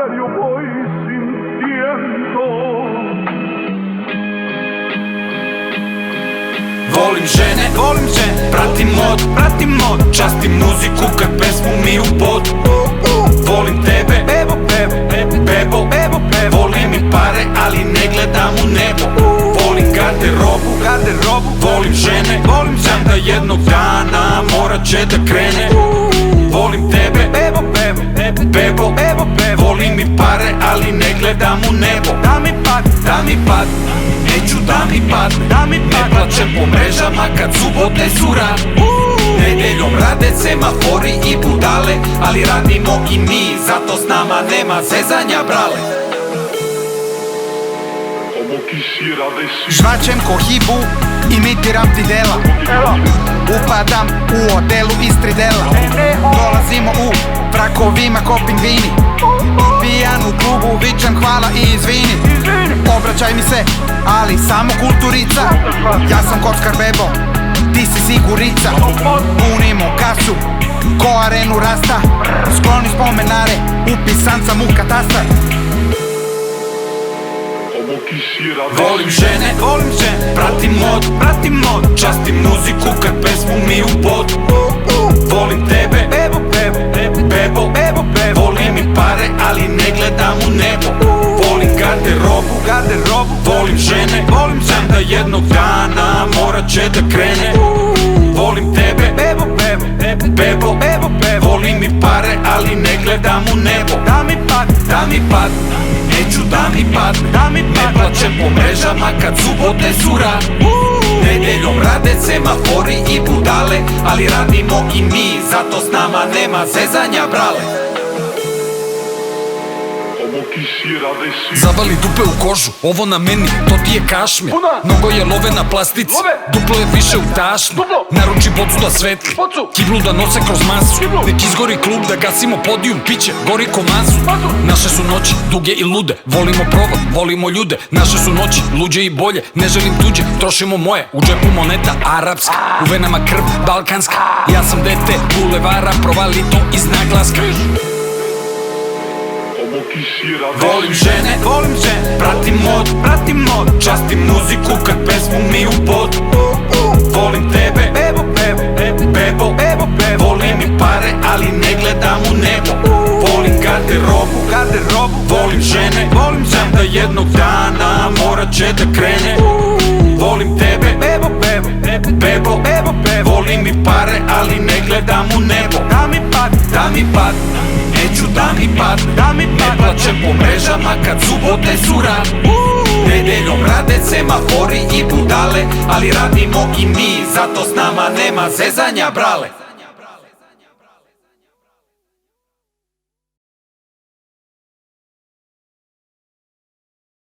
diario voy sintiendo. Volim žene, pratim mod, častim muziku kad pesmu mi u pod. Volim tebe, bebo, volim i pare, ali ne gledam u nebo. Volim garderobu, volim žene, znam da jednog dana morat će da krene. Volim tebe, bebo, volim i pare, ali ne gledam u nebo. Da mi padne, neću da mi padne, ne plačem po mrežama kad subote su rad. Nedeljom rade semafori i budale, ali radimo i mi, zato s nama nema zezanja, brale. Žvačem ko hibu, imitiram ti dela. Upadam u odelu istri dela. Dolazimo u frakovima ko pingvini. Pijan u klubu, vičem hvala i izvini. Obraćaj mi se, ali samo kulturica. Ja sam kockar bebo, ti si sigurica. Punimo kasu, ko arenu rasta. Skloni spomenare, upisan sam u katastar. Volim žene, pratim mod, častim muziku kad pesmu mi u pod. Volim tebe, bebo, volim i pare, ali ne gledam u nebo. Volim garderobu, volim žene, znam da jednog dana morat će da krene. Volim tebe, bebo, volim i pare, ali ne gledam u nebo. Da mi padne, neću da mi padne, ne plačem po mrežama kad subote su rad. Nedeljom rade semafori i budale, ali radimo i mi, zato s nama nema zezanja, brale. Zavali dupe u kožu, ovo na meni, to ti je kašmir. Mnogo je love na plastici, duplo je više u tašmi. Naruči bocu da svetli, kiblu da nose kroz masu. Nek izgori klub da gasimo podijum, piće, gori ko masu. Naše su noći duge i lude, volimo provod, volimo ljude. Naše su noći luđe i bolje, ne želim tuđe, trošimo moje. U džepu moneta arapska, u venama krv balkanska. Ja sam dete bulevara, provali to iz naglaska. Volim žene, pratim mod, častim muziku kad pesmu mi u pod. Volim tebe, bebo, volim i pare, ali ne gledam u nebo. Volim garderobu, volim žene, znam da jednog dana morat će da krene. Volim tebe, bebo, volim i pare, ali ne gledam u nebo. Da mi padne, neću da mi padne, ne plačem po mrežama kad subote su rad. Nedeljom rade semafori i budale, ali radimo i mi, zato s nama nema zezanja, brale.